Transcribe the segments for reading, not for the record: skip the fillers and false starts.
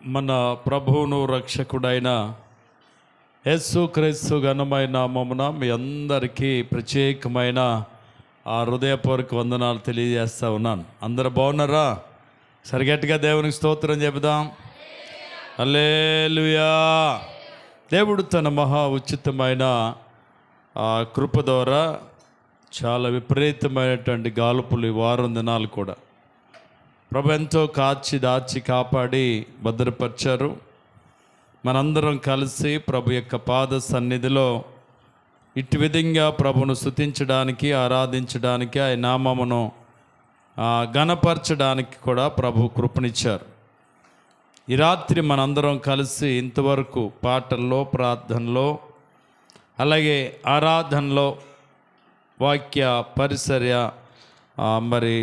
మన ప్రభువును రక్షకుడైన యేసుక్రీస్తు ఘనమైన నామమున మీ అందరికీ ప్రత్యేకమైన హృదయపూర్వక వందనాలు తెలియజేస్తా ఉన్నాను. అందరూ బాగున్నారా? సరిగట్టిగా దేవునికి స్తోత్రం చెబుదాం. హల్లెలూయా. దేవుడు తన మహా ఉచితమైన కృప ద్వారా చాలా విపరీతమైనటువంటి గాలుపులు ఈ వారం దినాలు కూడా ప్రభు ఎంతో కాచి దాచి కాపాడి భద్రపరిచారు. మనందరం కలిసి ప్రభు యొక్క పాద సన్నిధిలో ఇటు విధంగా ప్రభును స్తుతించడానికి, ఆరాధించడానికి, ఆయన నామమును ఘనపరచడానికి కూడా ప్రభు కృపనిచ్చారు. ఈ రాత్రి మనందరం కలిసి ఇంతవరకు పాటల్లో, ప్రార్థనలో, అలాగే ఆరాధనలో, వాక్య పరిచర్య మరి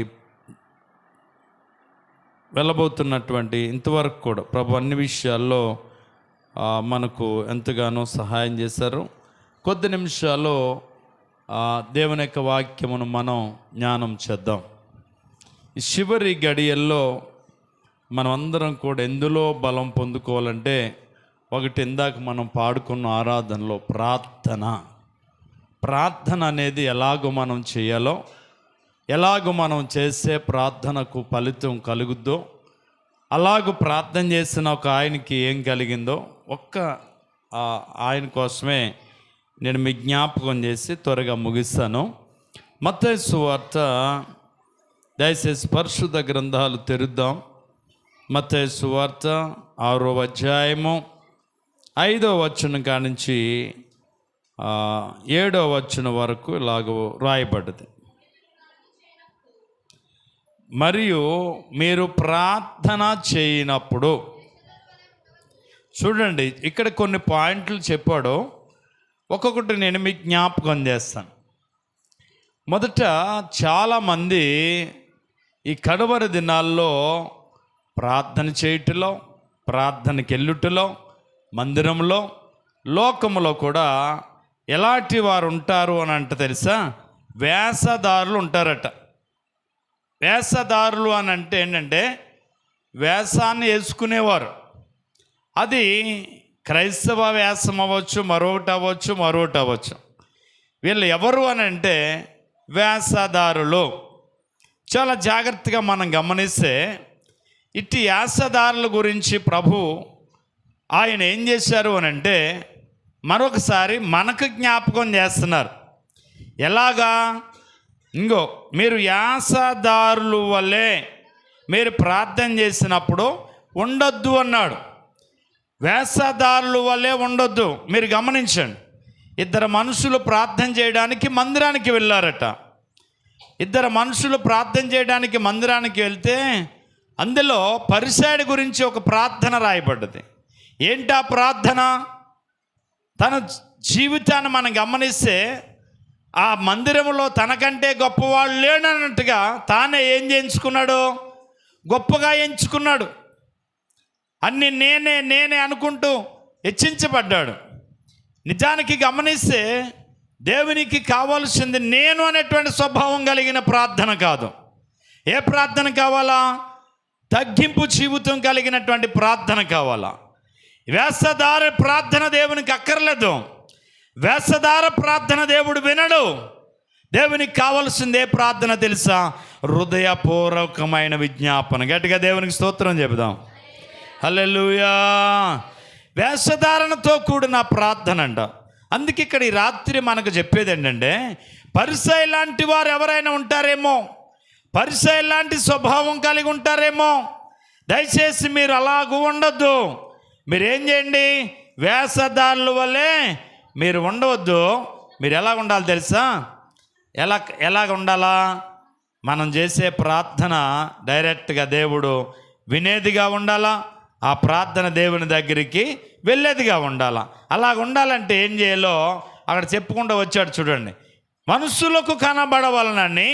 వెళ్ళబోతున్నటువంటి ఇంతవరకు కూడా ప్రభు అన్ని విషయాల్లో మనకు ఎంతగానో సహాయం చేశారు. కొద్ది నిమిషాల్లో దేవుని యొక్క వాక్యమును మనం జ్ఞానం చేద్దాం. ఈ చివరి గడియల్లో మనం అందరం కూడా ఎందులో బలం పొందుకోవాలంటే, ఒకటి ఇందాక మనం పాడుకున్న ఆరాధనలో ప్రార్థన అనేది ఎలాగో మనం చేయాలో, ఎలాగో మనం చేసే ప్రార్థనకు ఫలితం కలుగుద్దో, అలాగూ ప్రార్థన చేసిన ఒక ఆయనకి ఏం కలిగిందో ఆయన కోసమే నేను మీ జ్ఞాపకం చేసి త్వరగా ముగిస్తాను. మత్తయి సువార్త, దయచేసి పరిశుద్ధ గ్రంథాలు తెరుద్దాం. మత్తయి సువార్త 6వ అధ్యాయము 5వ వచనం కానించి 7వ వచనం వరకు ఇలాగ రాయబడ్డది. మరియు మీరు ప్రార్థన చేయనప్పుడు, చూడండి ఇక్కడ కొన్ని పాయింట్లు చెప్పాడు, ఒక్కొక్కటి నేను మీకు జ్ఞాపకం చేస్తాను. మొదట చాలామంది ఈ కడవరి దినాల్లో ప్రార్థన చేయుటలో, ప్రార్థనకి వెళ్ళుటలో, మందిరంలో, లోకములో కూడా ఎలాంటి వారు ఉంటారు అని అంటే తెలుసా? వేషధారులు ఉంటారట. వేషధారులు అని అంటే ఏంటంటే వేషాన్ని వేసుకునేవారు. అది క్రైస్తవ వేషం అవ్వచ్చు, మరొకటి అవ్వచ్చు. వీళ్ళు ఎవరు అని అంటే వేషధారులు. చాలా జాగ్రత్తగా మనం గమనిస్తే ఇట్టి వేషధారుల గురించి ప్రభు ఆయన ఏం చేశారు అని అంటే మరొకసారి మనకు జ్ఞాపకం చేస్తున్నారు. ఎలాగా? ఇంగో మీరు యాసదారులు వల్లే మీరు ప్రార్థన చేసినప్పుడు ఉండొద్దు అన్నాడు. వేషధారుల వల్లే ఉండొద్దు. మీరు గమనించండి, ఇద్దరు మనుషులు ప్రార్థన చేయడానికి మందిరానికి వెళ్ళారట. ఇద్దరు మనుషులు ప్రార్థన చేయడానికి మందిరానికి వెళ్తే అందులో పరిసయ్యుడి గురించి ఒక ప్రార్థన రాయబడ్డది. ఏంటా ప్రార్థన? తన జీవితాన్ని మనం గమనిస్తే ఆ మందిరంలో తనకంటే గొప్పవాళ్ళు లేనన్నట్టుగా తానే ఏం చేయించుకున్నాడు? గొప్పగా ఎంచుకున్నాడు. అన్నీ నేనే అనుకుంటూ హెచ్చించబడ్డాడు. నిజానికి గమనిస్తే దేవునికి కావాల్సింది నేను అనేటువంటి స్వభావం కలిగిన ప్రార్థన కాదు. ఏ ప్రార్థన కావాలా? తగ్గింపు జీవితం కలిగినటువంటి ప్రార్థన కావాలా? వేషధార ప్రార్థన దేవునికి అక్కర్లేదు. వేషధార ప్రార్థన దేవుడు వినడు. దేవునికి కావాల్సిందే ప్రార్థన తెలుసా? హృదయపూర్వకమైన విజ్ఞాపన. గట్టిగా దేవునికి స్తోత్రం చెబుదాం. హల్లెలూయా. వేషధారణతో కూడిన ప్రార్థన అంట. అందుకే ఇక్కడ ఈ రాత్రి మనకు చెప్పేది ఏంటంటే, పరిసయ్యులు లాంటి వారు ఎవరైనా ఉంటారేమో, పరిసయ్యులు లాంటి స్వభావం కలిగి ఉంటారేమో, దయచేసి మీరు అలాగూ ఉండొద్దు. మీరేం చేయండి? వేషధారుల వల్లే మీరు ఉండవద్దు. మీరు ఎలా ఉండాలి తెలుసా? ఎలాగ ఉండాలా? మనం చేసే ప్రార్థన డైరెక్ట్గా దేవుడు వినేదిగా ఉండాలా, ఆ ప్రార్థన దేవుని దగ్గరికి వెళ్ళేదిగా ఉండాలా. అలాగ ఉండాలంటే ఏం చేయాలో అక్కడ చెప్పుకుంటూ వచ్చాడు. చూడండి, మనుషులకు కనబడవలనని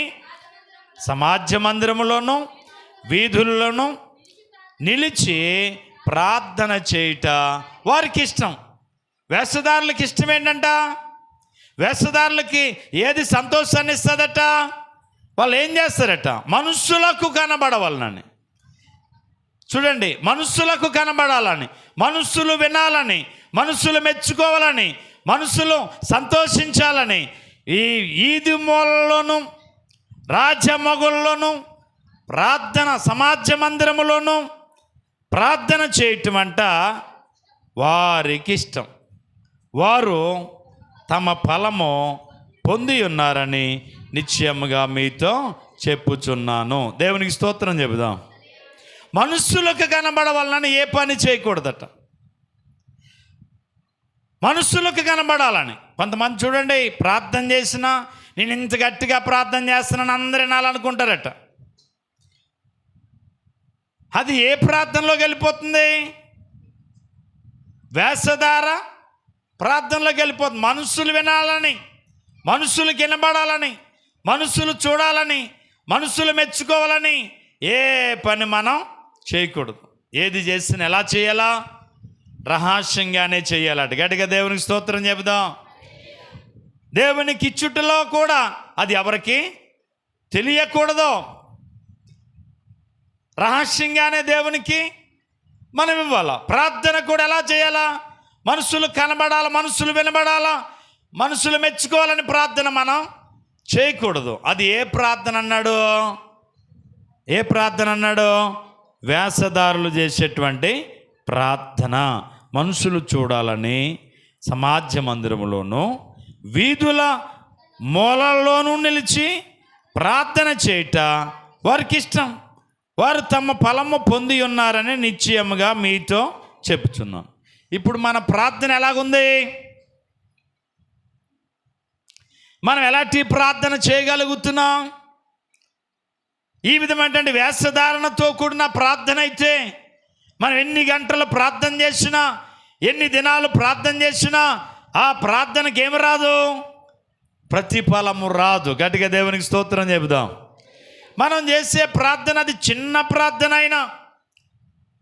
సమాజ మందిరములోను వీధుల్లోనూ నిలిచి ప్రార్థన చేయుట వారికి ఇష్టం. వేషధారులకి ఇష్టం ఏంటంట? వేషధారులకి ఏది సంతోషాన్ని ఇస్తుందట? వాళ్ళు ఏం చేస్తారట? మనుషులకు కనబడవలనని. చూడండి, మనుషులకు కనబడాలని, మనుషులు వినాలని, మనుషులు మెచ్చుకోవాలని, మనుషులు సంతోషించాలని ఈ ఈది మూలలోను, రాజమగుల్లోను, ప్రార్థన సమాజ మందిరములోను ప్రార్థన చేయటం అంట వారికి ఇష్టం. వారు తమ ఫలము పొంది ఉన్నారని నిశ్చయముగా మీతో చెప్పుచున్నాను. దేవునికి స్తోత్రం చెబుదాం. మనుషులకు కనబడవాలని ఏ పని చేయకూడదట. మనుషులకు కనబడాలని. కొంతమంది చూడండి, ప్రార్థన చేసినా నేను ఇంత గట్టిగా ప్రార్థన చేస్తున్నాను అందరూ వినాలనుకుంటారట. అది ఏ ప్రార్థనలోకి వెళ్ళిపోతుంది? వేషధార ప్రార్థనలోకి వెళ్ళిపోతుంది. మనుషులు వినాలని, మనుషులు వినబడాలని, మనుషులు చూడాలని, మనుషులు మెచ్చుకోవాలని ఏ పని మనం చేయకూడదు. ఏది చేసినా ఎలా చేయాలా? రహస్యంగానే చేయాలట. గట్టిగా దేవునికి స్తోత్రం చెబుదాం. దేవునికి ఇచ్చుటలో కూడా అది ఎవరికి తెలియకూడదు. రహస్యంగానే దేవునికి మనం ఇవ్వాలా. ప్రార్థన కూడా ఎలా చేయాలా? మనుషులు కనబడాలా, మనుషులు వినబడాలా, మనుషులు మెచ్చుకోవాలని ప్రార్థన మనం చేయకూడదు. అది ఏ ప్రార్థన అన్నాడు? ఏ ప్రార్థన అన్నాడు? వేషధారులు చేసేటువంటి ప్రార్థన. మనుషులు చూడాలని సమాజ మందిరములోను వీధుల మూలల్లోనూ నిలిచి ప్రార్థన చేయట వారికి ఇష్టం. వారు తమ ఫలము పొంది ఉన్నారని నిశ్చయముగా మీతో చెప్పుచున్నాను. ఇప్పుడు మన ప్రార్థన ఎలాగుంది? మనం ఎలాంటి ప్రార్థన చేయగలుగుతున్నాం? ఈ విధమైనటువంటి వేషధారణతో కూడిన ప్రార్థన అయితే మనం ఎన్ని గంటలు ప్రార్థన చేసినా, ఎన్ని దినాలు ప్రార్థన చేసినా ఆ ప్రార్థనకి ఏమి రాదు? ప్రతిఫలము రాదు. గట్టిగా దేవునికి స్తోత్రం చెబుదాం. మనం చేసే ప్రార్థన అది చిన్న ప్రార్థన అయినా,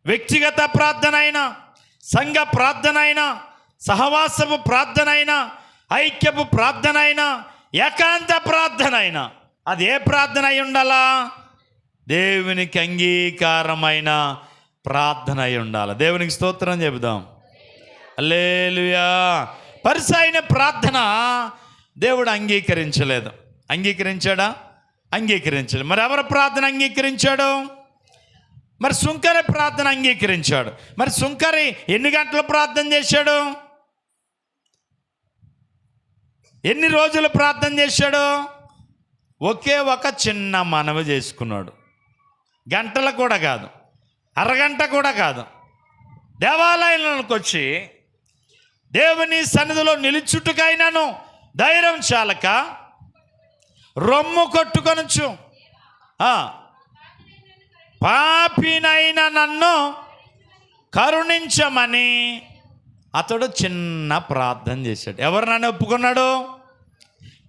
వ్యక్తిగత ప్రార్థన అయినా, సంఘ ప్రార్థన అయినా, సహవాసపు ప్రార్థన అయినా, ఐక్యపు ప్రార్థన అయినా, ఏకాంత ప్రార్థన అయినా, అది ఏ ప్రార్థన అయి ఉండాలా? దేవునికి అంగీకారమైన ప్రార్థన అయి ఉండాలి. దేవునికి స్తోత్రం చెబుదాం. హల్లెలూయా. పరిసైన ప్రార్థన దేవుడు అంగీకరించలేదు. అంగీకరించాడా? అంగీకరించలేదు. మరి ఎవరి ప్రార్థన అంగీకరించాడు? మరి సుంకరి ప్రార్థన అంగీకరించాడు. మరి సుంకరి ఎన్ని గంటలు ప్రార్థన చేశాడు? ఎన్ని రోజులు ప్రార్థన చేశాడు? ఒకే ఒక చిన్న మనవి చేసుకున్నాడు. గంటలు కూడా కాదు, అరగంట కూడా కాదు. దేవాలయంలోకి వచ్చి దేవుని సన్నిధిలో నిలుచుటకైనాను ధైర్యం చాలక రొమ్ము కొట్టుకొనొచ్చు, పాపినైన నన్ను కరుణించమని అతడు చిన్న ప్రార్థన చేశాడు. ఎవరు నన్ను ఒప్పుకున్నాడు?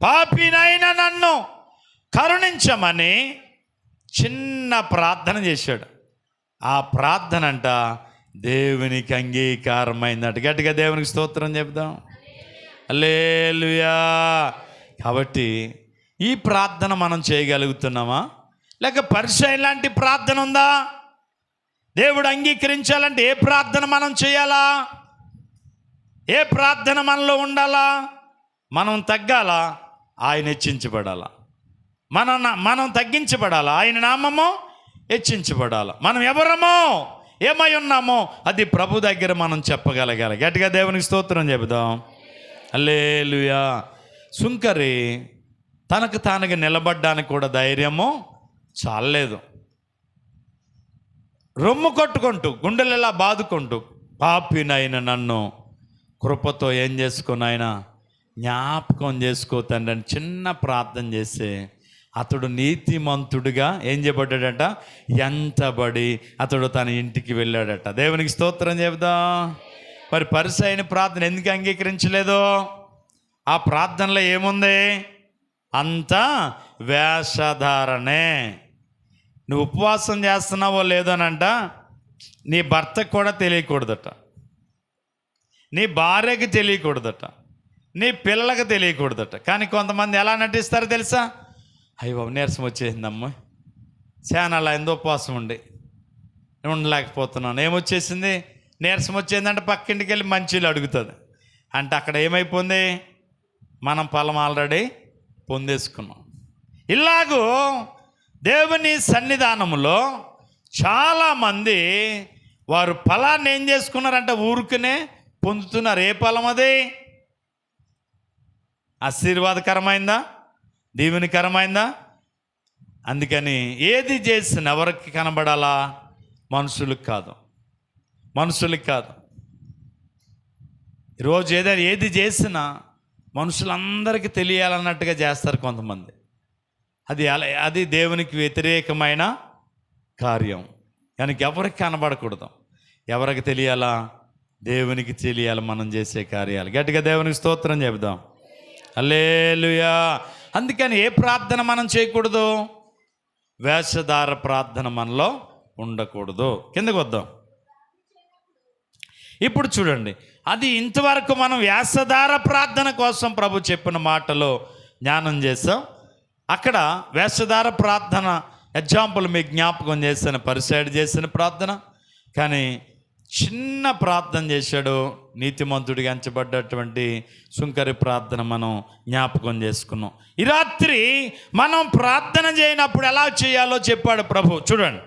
పాపినైన నన్ను కరుణించమని చిన్న ప్రార్థన చేశాడు. ఆ ప్రార్థన అంట దేవునికి అంగీకారమైందట. గట్టిగా దేవునికి స్తోత్రం చెప్దాం. హల్లెలూయా. కాబట్టి ఈ ప్రార్థన మనం చేయగలుగుతున్నామా? లేక పరిచయం లాంటి ప్రార్థన ఉందా? దేవుడు అంగీకరించాలంటే ఏ ప్రార్థన మనం చేయాలా? ఏ ప్రార్థన మనలో ఉండాలా? మనం తగ్గాలా, ఆయన హెచ్చించబడాలా. మనం తగ్గించబడాలా, ఆయన నామము హెచ్చించబడాలా. మనం ఎవరమో, ఏమై ఉన్నామో అది ప్రభు దగ్గర మనం చెప్పగలగాలి. గట్టిగా దేవునికి స్తోత్రం చెబుదాం. హల్లెలూయా. సుంకరి తనకు తానుగా నిలబడ్డానికి కూడా ధైర్యము చాలలేదు. రొమ్ము కొట్టుకుంటూ, గుండెలలా బాదుకుంటూ, పాపినైన నన్ను కృపతో ఏం చేసుకుని ఆయన జ్ఞాపకం చేసుకో తండ్రి అని చిన్న ప్రార్థన చేస్తే అతడు నీతిమంతుడిగా ఏం చేయబడ్డాడట? ఎంతబడి అతడు తన ఇంటికి వెళ్ళాడట. దేవునికి స్తోత్రం చెబుదాం. మరి పరిసైన ప్రార్థన ఎందుకు అంగీకరించలేదు? ఆ ప్రార్థనలో ఏముంది? అంతా వేషధారణే. నువ్వు ఉపవాసం చేస్తున్నావో లేదోనంట నీ భర్తకు కూడా తెలియకూడదట, నీ భార్యకి తెలియకూడదట, నీ పిల్లలకు తెలియకూడదట. కానీ కొంతమంది ఎలా నటిస్తారో తెలుసా? అయ్యో నీరసం వచ్చేసిందమ్మ, చాలా ఎంతో ఉపవాసం ఉండి ఉండలేకపోతున్నాను. ఏమొచ్చేసింది? నీరసం వచ్చిందంటే పక్కింటికి వెళ్ళి మంచిలు అడుగుతుంది. అంటే అక్కడ ఏమైపోయింది? మనం ఫలం ఆల్రెడీ పొందేసుకున్నాం. ఇలాగూ దేవుని సన్నిధానంలో చాలామంది వారు ఫలాన్ని ఏం చేసుకున్నారంటే ఊరుకునే పొందుతున్నారు. ఏ ఫలం అది? ఆశీర్వాదకరమైందా? దీవెనకరమైందా? అందుకని ఏది చేసిన ఎవరికి కనబడాలా? మనుషులకు కాదు, మనుషులకి కాదు. ఈరోజు ఏది చేసినా మనుషులందరికీ తెలియాలన్నట్టుగా చేస్తారు కొంతమంది. అది దేవునికి వ్యతిరేకమైన కార్యం. కనుక ఎవరికి కనబడకూడదు. ఎవరికి తెలియాలా? దేవునికి తెలియాలి మనం చేసే కార్యాలు. గట్టిగా దేవునికి స్తోత్రం చెబుదాం. హల్లెలూయా. అందుకని ఏ ప్రార్థన మనం చేయకూడదు? వేషధార ప్రార్థన మనలో ఉండకూడదు. కిందకు వద్దాం. ఇప్పుడు చూడండి, అది ఇంతవరకు మనం వేషధార ప్రార్థన కోసం ప్రభు చెప్పిన మాటలో జ్ఞానం చేసాం. అక్కడ వేషధార ప్రార్థన ఎగ్జాంపుల్ మీకు జ్ఞాపకం చేసిన పరిసైడ్ చేసిన ప్రార్థన. కానీ చిన్న ప్రార్థన చేశాడు నీతిమంతుడిగా ఎంచబడ్డటువంటి సుంకరి ప్రార్థన మనం జ్ఞాపకం చేసుకున్నాం. ఈ రాత్రి మనం ప్రార్థన చేయనప్పుడు ఎలా చేయాలో చెప్పాడు ప్రభు. చూడండి,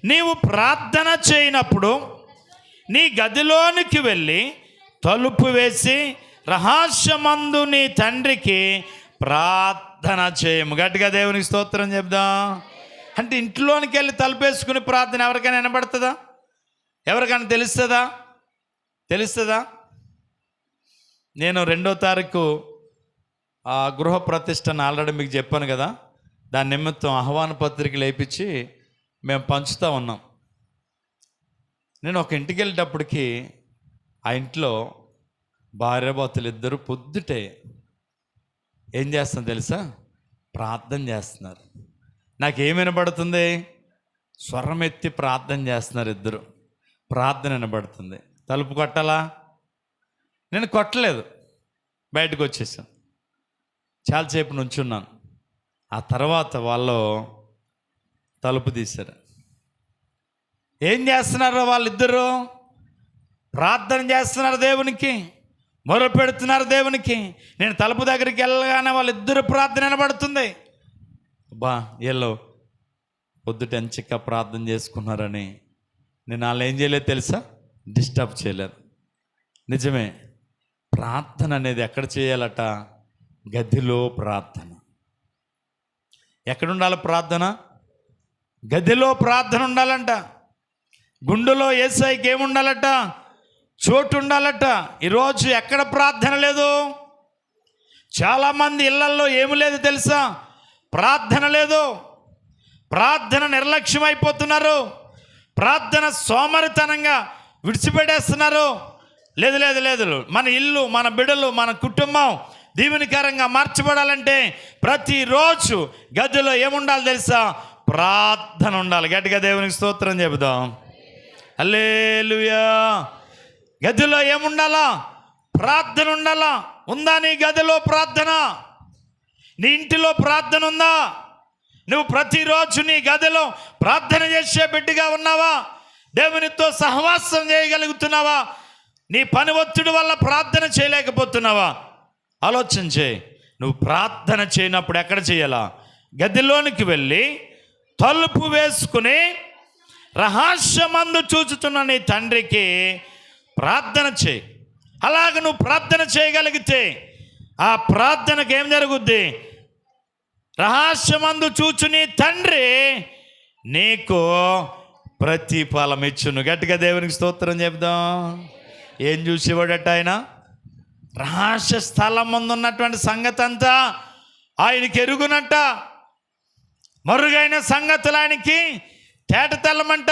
నీవు ప్రార్థన చేయనప్పుడు నీ గదిలోనికి వెళ్ళి తలుపు వేసి రహస్యమందు నీ తండ్రికి ప్రార్థన చేయము. గట్టిగా దేవునికి స్తోత్రం చెప్దాం. అంటే ఇంట్లోనికి వెళ్ళి తలుపు వేసుకుని ప్రార్థన ఎవరికైనా వినబడుతుందా? ఎవరికైనా తెలుస్తుందా? నేను 2వ తారీఖు గృహ ప్రతిష్టను ఆల్రెడీ మీకు చెప్పాను కదా. దాని నిమిత్తం ఆహ్వాన పత్రికలు వేయించి మేము పంచుతూ ఉన్నాం. నేను ఒక ఇంటికి వెళ్ళేటప్పటికి ఆ ఇంట్లో భార్యాభర్తలు ఇద్దరు పొద్దుటే ఏం చేస్తున్నారు తెలుసా? ప్రార్థన చేస్తున్నారు. నాకేం వినబడుతుంది? స్వరం ఎత్తి ప్రార్థన చేస్తున్నారు ఇద్దరు. ప్రార్థన వినబడుతుంది. తలుపు కొట్టాలా? నేను కొట్టలేదు, బయటకు వచ్చేసాను. చాలాసేపు నుంచున్నాను. ఆ తర్వాత వాళ్ళు తలుపు తీశారు. ఏం చేస్తున్నారు వాళ్ళిద్దరూ? ప్రార్థన చేస్తున్నారు దేవునికి, మొరపెడుతున్నారు దేవునికి. నేను తలుపు దగ్గరికి వెళ్ళగానే వాళ్ళిద్దరు ప్రార్థన వినబడుతుంది. వీళ్ళు పొద్దుట ఎంచిక్క ప్రార్థన చేసుకున్నారని నేను వాళ్ళు ఏం చేయలేదు తెలుసా? డిస్టర్బ్ చేయలేదు. నిజమే, ప్రార్థన అనేది ఎక్కడ చేయాలట? గదిలో ప్రార్థన. ఎక్కడుండాలి ప్రార్థన? గదిలో ప్రార్థన ఉండాలంట. గుండెలో యేసయ్యకి ఏముండాలట? చోటు ఉండాలట. ఈరోజు ఎక్కడ ప్రార్థన లేదు. చాలామంది ఇళ్లల్లో ఏమి లేదు తెలుసా? ప్రార్థన లేదు. ప్రార్థన నిర్లక్ష్యం అయిపోతున్నారు. ప్రార్థన సోమరితనంగా విడిచిపెట్టేస్తున్నారు. లేదు, మన ఇల్లు, మన బిడ్డలు, మన కుటుంబం దీవెనకరంగా మార్చబడాలంటే ప్రతిరోజు గదిలో ఏముండాలి తెలుసా? ప్రార్థన ఉండాలి. గట్టిగా దేవునికి స్తోత్రం చెబుదాం. హల్లెలూయా. గదిలో ఏముండాలా? ప్రార్థన ఉండాలా. ఉందా నీ గదిలో ప్రార్థన? నీ ఇంటిలో ప్రార్థన ఉందా? నువ్వు ప్రతిరోజు నీ గదిలో ప్రార్థన చేసే బిడ్డగా ఉన్నావా? దేవునితో సహవాసం చేయగలుగుతున్నావా? నీ పని ఒత్తిడి వల్ల ప్రార్థన చేయలేకపోతున్నావా? ఆలోచన చేయి. నువ్వు ప్రార్థన చేయనప్పుడు ఎక్కడ చేయాలా? గదిలోనికి వెళ్ళి తలుపు వేసుకుని రహస్యమందు చూచుతున్న నీ తండ్రికి ప్రార్థన చేయి. అలాగ నువ్వు ప్రార్థన చేయగలిగితే ఆ ప్రార్థనకు ఏం జరుగుద్ది? రహస్యమందు చూచు నీ తండ్రి నీకు ప్రతిఫలం ఇచ్చును. గట్టిగా దేవునికి స్తోత్రం చెప్దాం. ఏం చూసేవాడట ఆయన? రహస్య స్థలం ముందు ఉన్నటువంటి సంగతి అంతా ఆయనకి ఎరుగునట్ట. మరుగైన సంగతులు ఆయనకి తేటతెల్లమంట.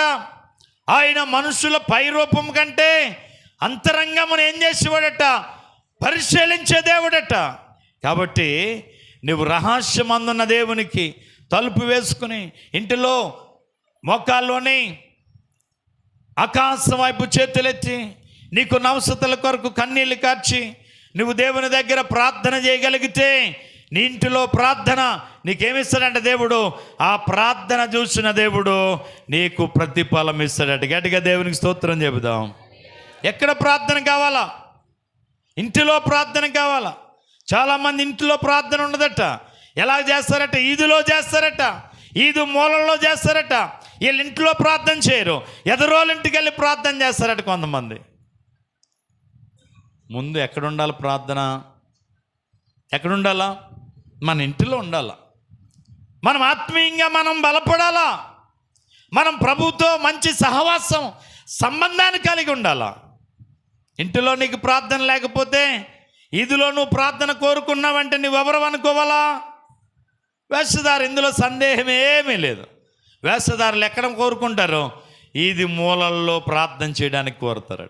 ఆయన మనుషుల పైరూపం కంటే అంతరంగమును ఏం చేసేవాడట? పరిశీలించే దేవుడట. కాబట్టి నువ్వు రహస్యమందున్న దేవునికి తలుపు వేసుకుని ఇంటిలో మోకాల్లోని ఆకాశం వైపు చేతులెత్తి నీకు నవసతుల కొరకు కన్నీళ్లు కార్చి నువ్వు దేవుని దగ్గర ప్రార్థన చేయగలిగితే నీ ఇంటిలో ప్రార్థన నీకేమిస్తాడంటే దేవుడు, ఆ ప్రార్థన చూసిన దేవుడు నీకు ప్రతిఫలం ఇస్తాడట. గట్టిగా దేవునికి స్తోత్రం చెబుదాం. ఎక్కడ ప్రార్థన కావాలా? ఇంటిలో ప్రార్థన కావాలా? చాలామంది ఇంటిలో ప్రార్థన ఉండదట. ఎలా చేస్తారట? ఈదులో చేస్తారట, ఈదు మూలల్లో చేస్తారట. వీళ్ళు ఇంట్లో ప్రార్థన చేయరు, ఎదరోళ్ళ ఇంటికి వెళ్ళి ప్రార్థన చేస్తారట కొంతమంది. ముందు ఎక్కడుండాలి ప్రార్థన? ఎక్కడుండాలా? మన ఇంటిలో ఉండాలా. మనం ఆత్మీయంగా మనం బలపడాలా. మనం ప్రభుతో మంచి సహవాసం సంబంధాన్ని కలిగి ఉండాలా. ఇంటిలో నీకు ప్రార్థన లేకపోతే, ఈదులో నువ్వు ప్రార్థన కోరుకున్నావంటే నువ్వెవరు అనుకోవాలా? వేషధారు. ఇందులో సందేహం ఏమీ లేదు. వేషధారులు ఎక్కడ కోరుకుంటారో? ఈది మూలల్లో ప్రార్థన చేయడానికి కోరుతారట.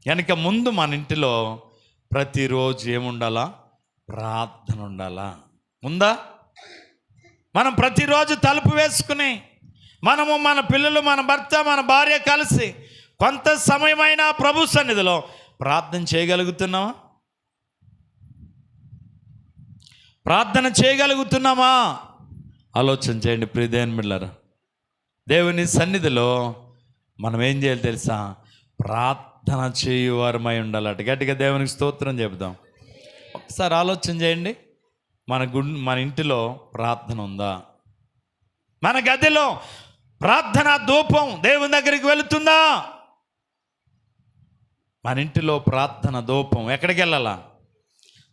కనుక ముందు మన ఇంటిలో ప్రతిరోజు ఏముండాలా? ప్రార్థన ఉండాలా. ఉందా? మనం ప్రతిరోజు తలుపు వేసుకుని మనము, మన పిల్లలు, మన భర్త, మన భార్య కలిసి కొంత సమయమైనా ప్రభు సన్నిధిలో ప్రార్థన చేయగలుగుతున్నామా? ప్రార్థన చేయగలుగుతున్నామా? ఆలోచన చేయండి ప్రియదేవుని బిడ్డలారా. దేవుని సన్నిధిలో మనం ఏం చేయాలి తెలుసా? ప్రార్థన చేయువారమై ఉండాలట. గట్టిగా దేవునికి స్తోత్రం చెబుదాం. ఒకసారి ఆలోచన చేయండి. మన ఇంటిలో ప్రార్థన ఉందా? మన గదిలో ప్రార్థన ధూపం దేవుని దగ్గరికి వెళుతుందా? మన ఇంటిలో ప్రార్థన ధూపం ఎక్కడికి వెళ్ళాలా?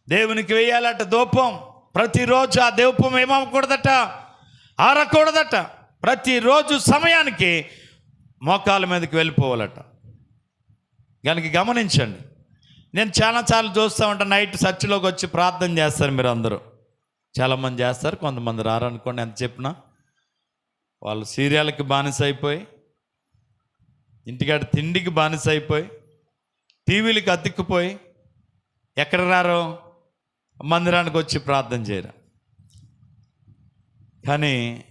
దేవునికి వేయాలట ధూపం. ప్రతిరోజు ఆ ధూపం ఏమవ్వకూడదట? ఆరకూడదట. ప్రతిరోజు సమయానికి మోకాల మీదకి వెళ్ళిపోవాలట. కనుక గమనించండి. నేను చాలాసార్లు చూస్తూ ఉంటాను, నైట్ చర్చిలోకి వచ్చి ప్రార్థన చేస్తారు. మీరు అందరూ చాలామంది చేస్తారు, కొంతమంది రారనుకోండి. ఎంత చెప్పినా వాళ్ళు సీరియల్కి బానిస అయిపోయి, ఇంటికాడ తిండికి బానిస అయిపోయి, టీవీలకి అతిక్కుపోయి ఎక్కడ రారో? మందిరానికి వచ్చి ప్రార్థన చేయరు. కానీ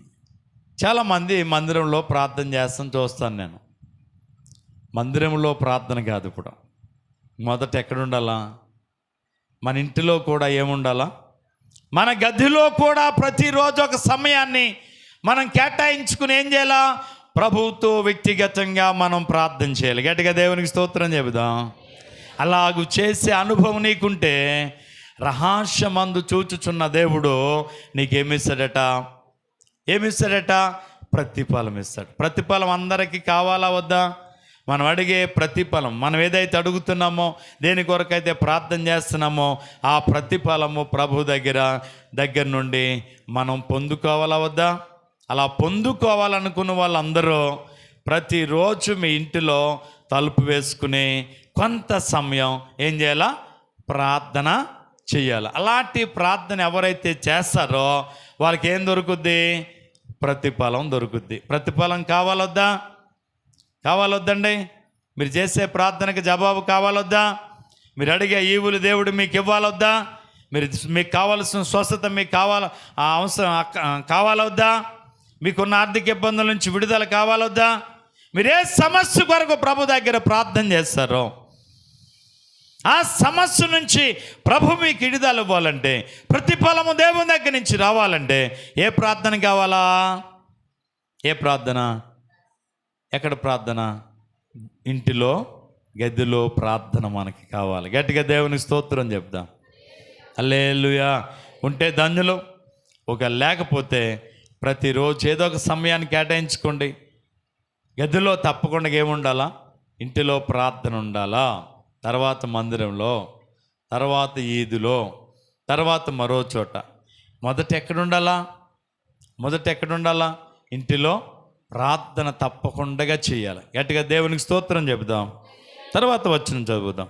చాలామంది మందిరంలో ప్రార్థన చేస్తాను చూస్తాను నేను. మందిరంలో ప్రార్థన కాదు. ఇప్పుడు మొదట ఎక్కడుండాలా? మన ఇంటిలో కూడా ఏముండాలా? మన గదిలో కూడా ప్రతిరోజు ఒక సమయాన్ని మనం కేటాయించుకుని ఏం చేయాలా? ప్రభువుతో వ్యక్తిగతంగా మనం ప్రార్థన చేయాలి. గట్టిగా దేవునికి స్తోత్రం చెబుదాం. అలాగూ చేసే అనుభవం నీకుంటే రహస్యమందు చూచుచున్న దేవుడు నీకేమిస్తాడట? ఏమిస్తాడట? ప్రతిఫలం ఇస్తాడు. ప్రతిఫలం అందరికీ కావాలా వద్దా? మనం అడిగే ప్రతిఫలం, మనం ఏదైతే అడుగుతున్నామో, దేని కొరకైతే ప్రార్థన చేస్తున్నామో, ఆ ప్రతిఫలము ప్రభు దగ్గర నుండి మనం పొందుకోవాలా వద్దా? అలా పొందుకోవాలనుకున్న వాళ్ళందరూ ప్రతిరోజు మీ ఇంటిలో తలుపు వేసుకుని కొంత సమయం ఏం చేయాలా? ప్రార్థన చేయాలి. అలాంటి ప్రార్థన ఎవరైతే చేస్తారో వాళ్ళకి ఏం దొరుకుద్ది? ప్రతిఫలం దొరుకుద్ది. ప్రతిఫలం కావాలొద్దా? కావాలొద్దండి? మీరు చేసే ప్రార్థనకి జవాబు కావాలొద్దా? మీరు అడిగే ఈవులు దేవుడు మీకు ఇవ్వాలొద్దా? మీకు కావాల్సిన స్వస్థత మీకు ఆ అవసరం కావాలొద్దా? మీకున్న ఆర్థిక ఇబ్బందుల నుంచి విడుదల కావాలొద్దా? మీరు ఏ సమస్య కొరకు ప్రభు దగ్గర ప్రార్థన చేస్తారో ఆ సమస్య నుంచి ప్రభు మీకు విడుదల ఇవ్వాలంటే, ప్రతిఫలము దేవుని దగ్గర నుంచి రావాలంటే ఏ ప్రార్థన కావాలా? ఏ ప్రార్థన? ఎక్కడ ప్రార్థన? ఇంటిలో, గదిలో ప్రార్థన మనకి కావాలి. గట్టిగా దేవునికి స్తోత్రం చెప్దాం. హల్లెలూయా. ఉంటే ధన్యులు. ఒక లేకపోతే ప్రతిరోజు ఏదో ఒక సమయాన్ని కేటాయించుకోండి. గదిలో తప్పకుండా ఏముండాలా? ఇంటిలో ప్రార్థన ఉండాలా. తర్వాత మందిరంలో, తర్వాత ఈదులో, తర్వాత మరో చోట. మొదట ఎక్కడుండాలా? ఇంటిలో ప్రార్థన తప్పకుండా చేయాలి. గట్టిగా దేవునికి స్తోత్రం చెబుదాం. తర్వాత వచనం చదువుదాం.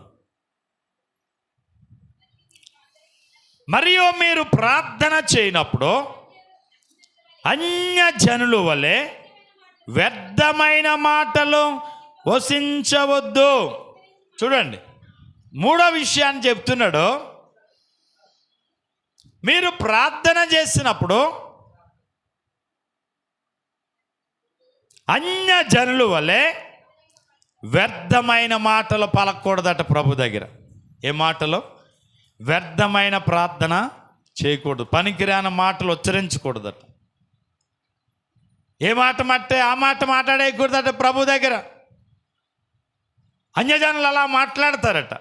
మరియు మీరు ప్రార్థన చేయనప్పుడు అన్యజనుల వలె వ్యర్థమైన మాటలు వసించవద్దు. చూడండి, మూడో విషయాన్ని చెప్తున్నాడు. మీరు ప్రార్థన చేసినప్పుడు అన్యజనుల వలె వ్యర్థమైన మాటలు పలకూడదట ప్రభు దగ్గర. ఏ మాటలు? వ్యర్థమైన ప్రార్థన చేయకూడదు, పనికిరాని మాటలు ఉచ్చరించకూడదట. ఏ మాట మట్టే ఆ మాట మాట్లాడేయకూడదట ప్రభు దగ్గర. అన్యజనులు అలా మాట్లాడతారట.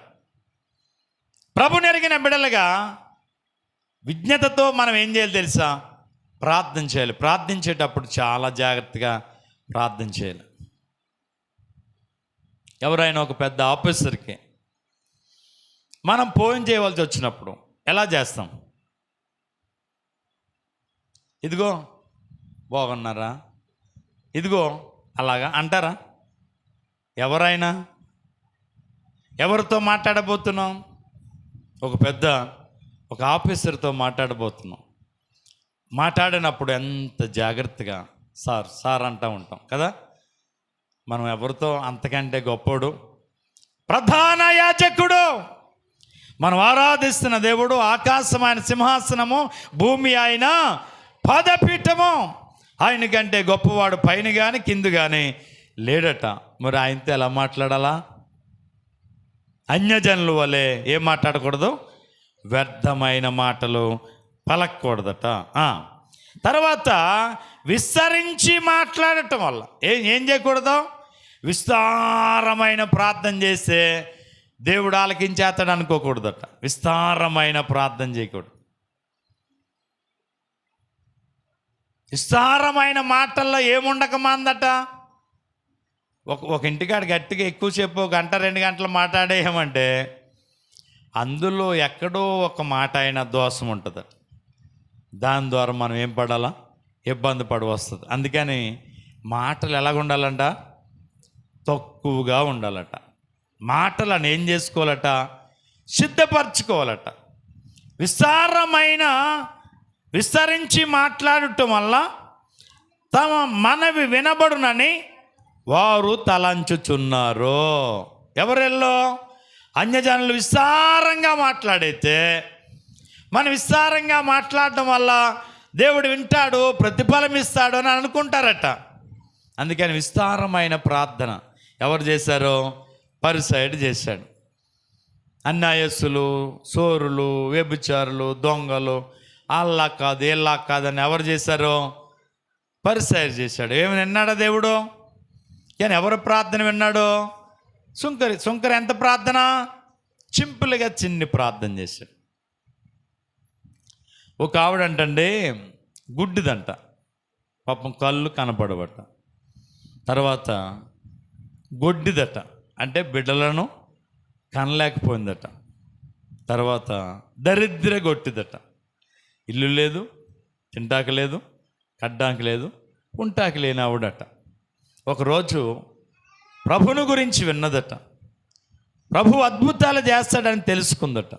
ప్రభుని ఎరిగిన బిడ్డలుగా విజ్ఞతతో మనం ఏం చేయాలి తెలుసా? ప్రార్థన చేయాలి. ప్రార్థించేటప్పుడు చాలా జాగ్రత్తగా ప్రార్థన చేయాలి. ఎవరైనా ఒక పెద్ద ఆఫీసర్కి మనం ఫోన్ చేయవలసి వచ్చినప్పుడు ఎలా చేస్తాం? ఇదిగో బాగున్నారా, ఇదిగో అలాగా అంటారా? ఎవరైనా ఎవరితో మాట్లాడబోతున్నాం? ఒక ఆఫీసర్తో మాట్లాడబోతున్నాం. మాట్లాడినప్పుడు ఎంత జాగ్రత్తగా సార్ సార్ అంటూ ఉంటాం కదా. మనం ఎవరితో అంతకంటే గొప్పోడు ప్రధాన యాజకుడు, మనం ఆరాధిస్తున్న దేవుడు, ఆకాశమైన సింహాసనము, భూమి ఆయన పదపీఠము, ఆయన కంటే గొప్పవాడు పైన కానీ కింద కానీ లేడట. మరి ఆయనతో ఎలా మాట్లాడాలా? అన్యజనుల వలె ఏం మాట్లాడకూడదు? వ్యర్థమైన మాటలు పలకూడదట. తర్వాత విస్తరించి మాట్లాడటం వల్ల ఏం చేయకూడదు? విస్తారమైన ప్రార్థన చేస్తే దేవుడు ఆలకించేస్తాడు అనుకోకూడదట. విస్తారమైన ప్రార్థన చేయకూడదు. విస్తారమైన మాటల్లో ఏముండకమందట. ఒక ఇంటికాడ గట్టిగా ఎక్కువసేపు 1 గంట 2 గంటలు మాట్లాడేయమంటే అందులో ఎక్కడో ఒక మాట అయినా దోషం ఉంటుందట. దాని ద్వారా మనం ఏం పడాలా? ఇబ్బంది పడి వస్తుంది. అందుకని మాటలు ఎలాగ ఉండాలంట? తక్కువగా ఉండాలట. మాటలను ఏం చేసుకోవాలట? సిద్ధపరచుకోవాలట. విస్తరించి మాట్లాడటం వల్ల తమ మనవి వినబడునని వారు తలంచుచున్నారు. ఎవరెల్లో? అన్యజనులు విస్తారంగా మాట్లాడితే మనం విస్తారంగా మాట్లాడటం వల్ల దేవుడు వింటాడు, ప్రతిఫలం ఇస్తాడు అని అనుకుంటారట. అందుకని విస్తారమైన ప్రార్థన ఎవరు చేశారో? పరిసయ్యుడు చేశాడు. అన్యాయస్తులు, సోరులు, వ్యభిచారులు, దొంగలు, అల్లా కాదు ఇల్లా కాదని ఎవరు చేశారో? పరిసయ్యుడు చేశాడు. ఏమి విన్నాడా దేవుడు? కానీ ఎవరు ప్రార్థన విన్నాడు? సుంకరి ఎంత ప్రార్థన? సింపుల్గా చిన్ని ప్రార్థన చేశాడు. ఒక ఆవిడంటండి గుడ్డిదంట, పాపం కళ్ళు కనపడబట్ట. తర్వాత గొడ్డిదట, అంటే బిడ్డలను కనలేకపోయిందట. తర్వాత దరిద్ర గొట్టిదట. ఇల్లు లేదు, తింటాక లేదు, కడ్డానికి లేదు, ఉంటాకి లేని ఆవిడట. ఒకరోజు ప్రభుని గురించి విన్నదట. ప్రభు అద్భుతాలు చేస్తాడని తెలుసుకుందట,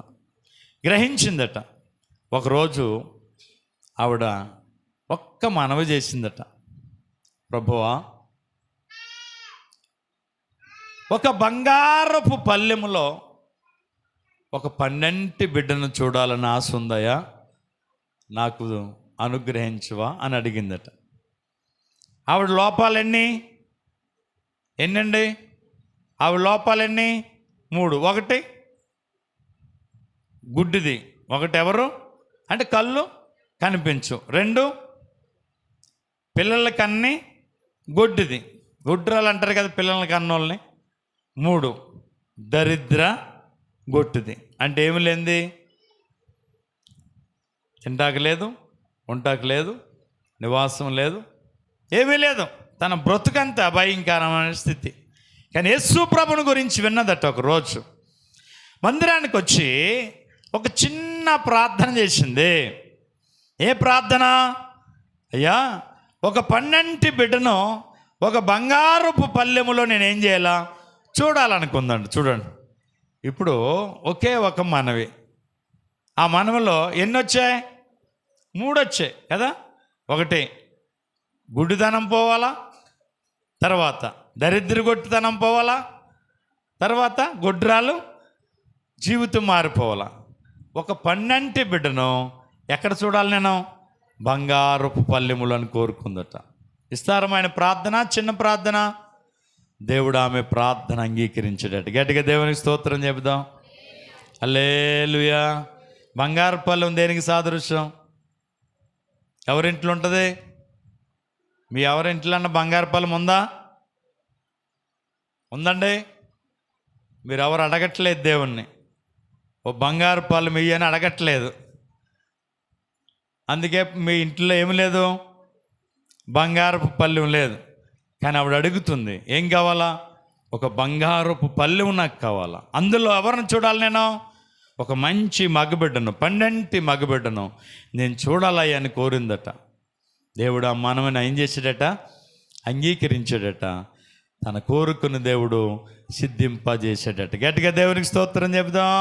గ్రహించిందట. ఒకరోజు ఆవిడ ఒక్క మనవి చేసిందట. ప్రభువా, ఒక బంగారపు పల్లెములో ఒక 12 బిడ్డను చూడాలని ఆశ ఉందయ్యా, నాకు అనుగ్రహించువా అని అడిగిందట. ఆవిడ లోపాలెన్ని? ఎన్నండి ఆవిడ లోపాలెన్ని? 3. 1 గుడ్డిది, 1 ఎవరు అంటే కళ్ళు కనిపించు, 2 పిల్లల కన్ని గొడ్డిది, గుడ్రాలు అంటారు కదా పిల్లల కన్నోళ్ళని, 3 దరిద్ర గొట్టిది, అంటే ఏమి లేనిది, తింటాక లేదు, ఉంటాకు లేదు, నివాసం లేదు, ఏమీ లేదు. తన బ్రతుకంతా భయంకరమైన స్థితి. కానీ యేసు ప్రభుని గురించి విన్నదట. ఒకరోజు మందిరానికి వచ్చి ఒక చిన్న ప్రార్థన చేసింది. ఏ ప్రార్థన? అయ్యా, ఒక 12 బిడ్డను ఒక బంగారపు పల్లెములో నేనేం చేయాలా? చూడాలనుకుందండి. చూడండి, ఇప్పుడు ఒకే ఒక మనవి. ఆ మనవిలో ఎన్ని వచ్చాయి? 3 వచ్చాయి కదా. 1 గుడ్డితనం పోవాలా, తర్వాత దరిద్ర గొట్టితనం పోవాలా, తర్వాత గొడ్రాలు జీవితం మారిపోవాలా. ఒక 12 బిడ్డను ఎక్కడ చూడాలి నేను? బంగారపు పల్లెములను కోరుకుందట. విస్తారమైన ప్రార్థన, చిన్న ప్రార్థన. దేవుడు ఆమె ప్రార్థన అంగీకరించేటట్టు గట్టిగా దేవునికి స్తోత్రం చెబుదాం. హల్లెలూయా. బంగారు పళ్ళెం దేనికి సాదృశ్యం? ఎవరింట్లో ఉంటుంది? మీ ఎవరింట్లో అన్న బంగారు పళ్ళెం ఉందా? ఉందండి. మీరు ఎవరు అడగట్లేదు దేవుణ్ణి, ఓ బంగారు పళ్ళెం ఇయ్యని అడగట్లేదు. అందుకే మీ ఇంట్లో ఏమి లేదు, బంగారపు పళ్ళెం లేదు. కానీ ఆవిడ అడుగుతుంది, ఏం కావాలా? ఒక బంగారపు పళ్ళెం నాకు కావాలా. అందులో ఎవరిని చూడాలి? నేను ఒక మంచి మగబిడ్డను, పండంటి మగబిడ్డను నేను చూడాలయ్యా అని కోరిందట. దేవుడు ఆ మనమని ఏం చేశాడట? అంగీకరించాడట. తన కోరుకున్న దేవుడు సిద్ధింపజేసాడట. గట్టిగా దేవునికి స్తోత్రం చెబుదాం.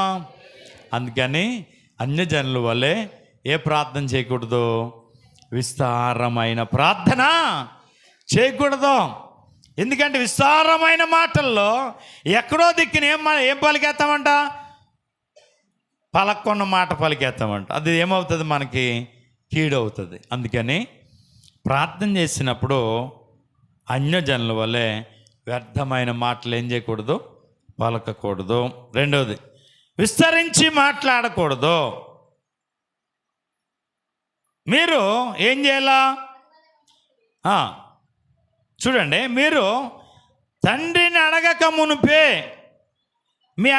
అందుకని అన్యజనుల వల్లే ఏ ప్రార్థన చేయకూడదు? విస్తారమైన ప్రార్థన చేయకూడదు. ఎందుకంటే విస్తారమైన మాటల్లో ఎక్కడో దిక్కుని ఏం పలికేస్తామంట? పలకొన్న మాట పలికేస్తామంట. అది ఏమవుతుంది? మనకి కీడవుతుంది. అందుకని ప్రార్థన చేసినప్పుడు అన్యజనుల వల్లే వ్యర్థమైన మాటలు ఏం చేయకూడదు? పలకకూడదు. రెండవది, విస్తరించి మాట్లాడకూడదు. మీరు ఏం చేయాలా? చూడండి, మీరు తండ్రిని అడగక మునిపే మీ